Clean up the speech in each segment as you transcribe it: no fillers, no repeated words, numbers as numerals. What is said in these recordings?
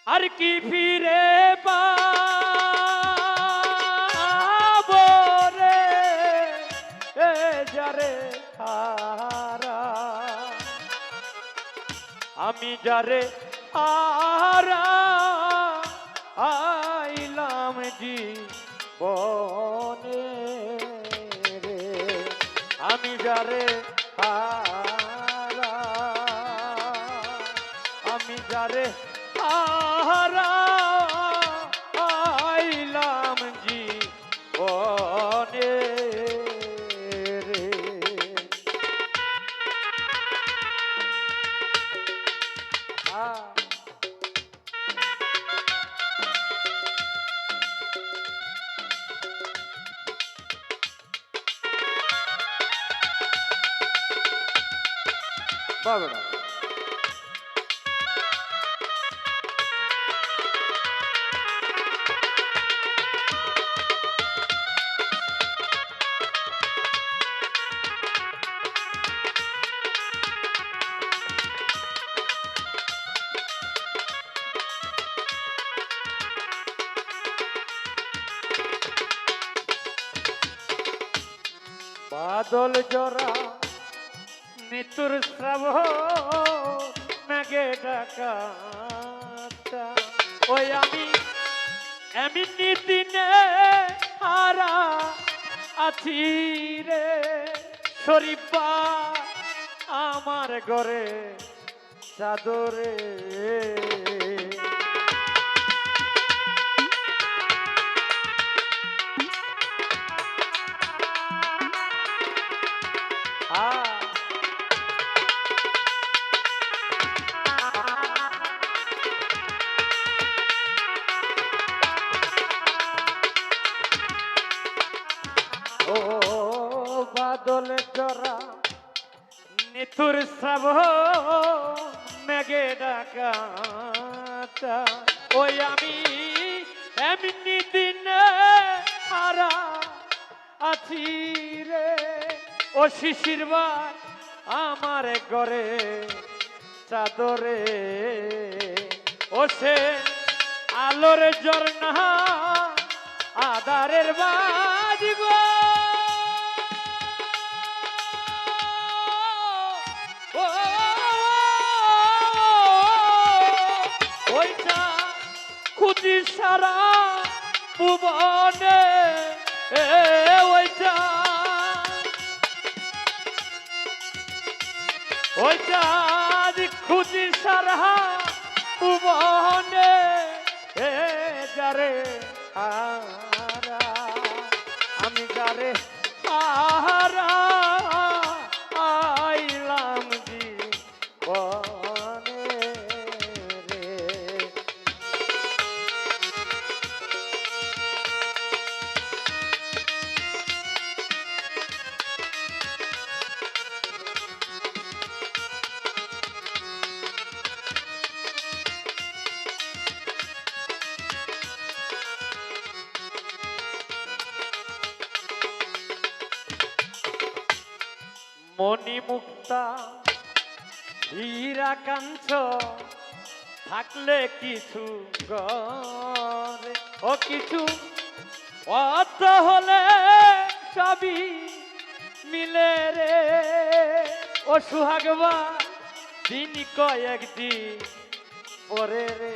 আর কি ফিরে পাবো রে এ যারে হারা আমি যারে হারা আইলাম জীবনে রে আমি যারে হারা আমি যারে হারা আইলাম জীবনে রে বাবা বাদল জরা মৃত্যুর শ্রাবণ মেঘে ডাকা ওই আমি এমনি দিনে হারা আছি রে শরীফা আমার ঘরে চাদরে ও বাদলে জরা নিথুর শ্রাবণ মেঘে ডাকা ওই আমি এমনি দিনে হারা আছি রে ও শিশিরবার আমার ঘরে চাদরে ও সে আলোর ঝর্ণা আদারের বাজিব ওইটা খুঁজি সারা ভুবনে ওইটা ওইটা খুঁজি সারা ভুবনে যারে হারা আমি যারে হারা আইলাম জীবনে রে মণি মুক্তা হীরা কাঞ্চ থাকলে কিছু গরে ও কিছু অর্থ হলে সবই মিলে রে ও সুহাগবা দিন কয়েকদিন পরে রে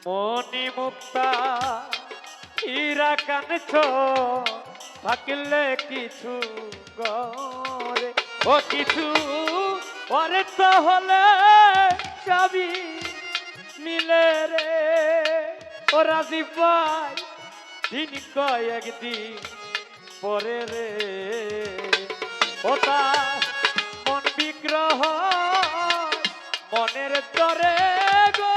মণি মুক্তা হীরা কাঞ্চ থাকলে কিছু গরে ও কিছু পরে তো হলে সবই মিলে রে ও রাজি ভাই দিন কয়েকদিন পরে রে ও তার মন বিগ্রহ মনের তরে গো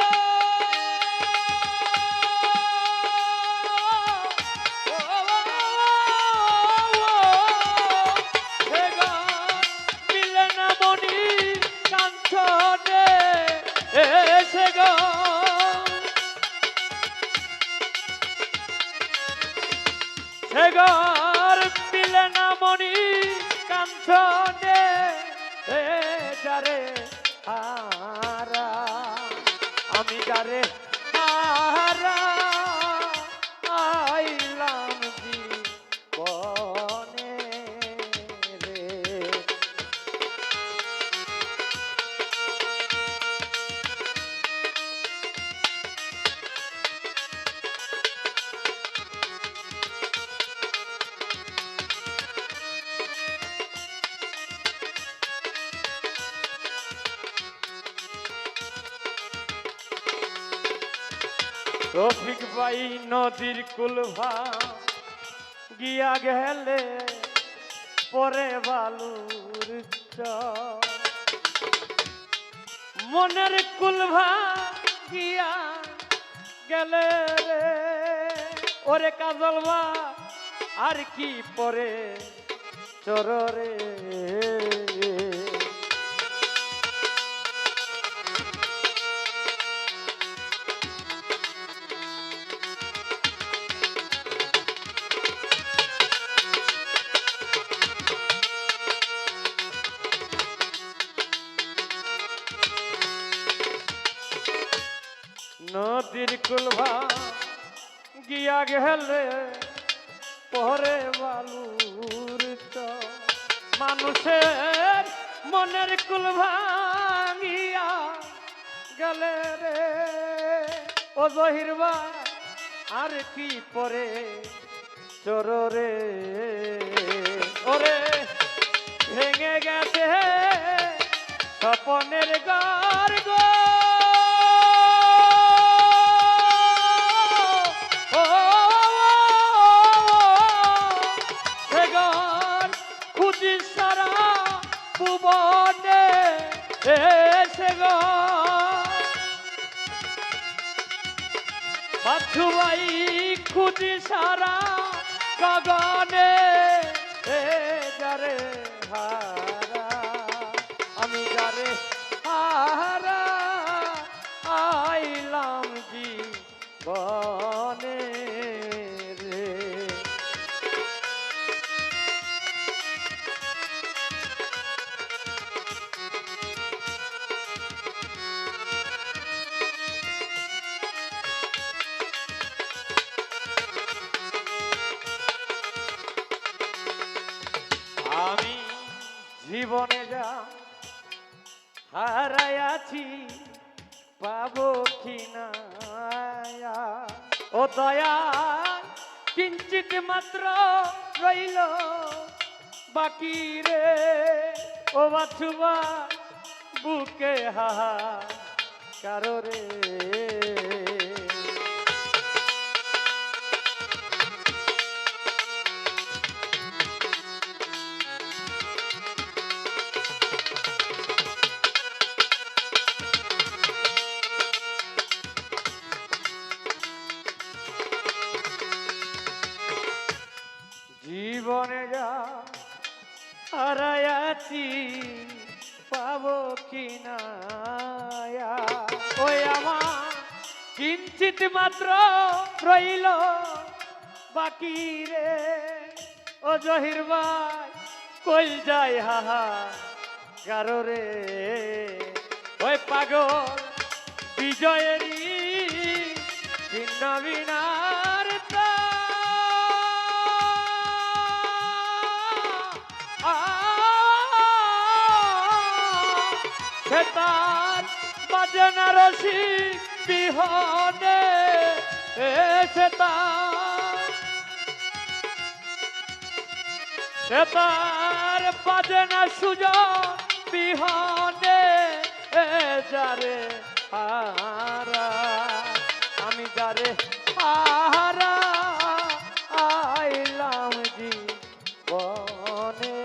হেগর পিলে না মনি কাঞ্চনে যারে হারা আমি যারে হারা আইলাম জীবনে রে। রফিক ভাই নদীর কুলভা গিয়া গেলে পরে বালুর চর মনের কুলভা গিয়া গেলে রে ওরে কাজলবা আর কি পরে চররে নদীর কুলভা গিয়া গেলে পরে বালুর চর মানুষের মনের কুলভা গিয়া গেলে রে ও জহিরবা আর কি পরে চররে ওরে ভেঙে গেছে স্বপনের ঘর গো ভুবনে এসে গো বাছুয়াই খুঁজি সারা গগনে যারে হারা আমি যারে হারা আইলাম জীবনে রে। আমি জীবনে যা হারাইয়াছি পাবো কিনা ও দয়া কিঞ্চিত মাত্র রইল বাকি রে ও বাছুবা বুকে হাহা কারো রে জীবনে যা হারাইয়াছি পাবো কিনা ওই আমার কিঞ্চিত মাত্র রইল বাকি রে ও জহির ভাই কই যায় হাহা কারো রে ওই পাগল বিজয়েরই ভিন্ন বিনার তার বাজে না রশি বিহনে সে তার বাজে না সুযোগ বিহনে যারে হারা আমি যারে হারা আইলাম জীবনে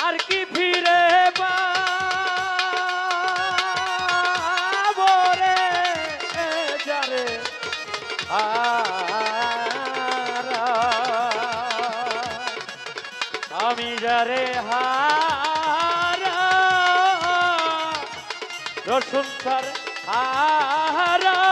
আর কি ফিরে পাবো রে আমি যারে হারা রসুন সার হারা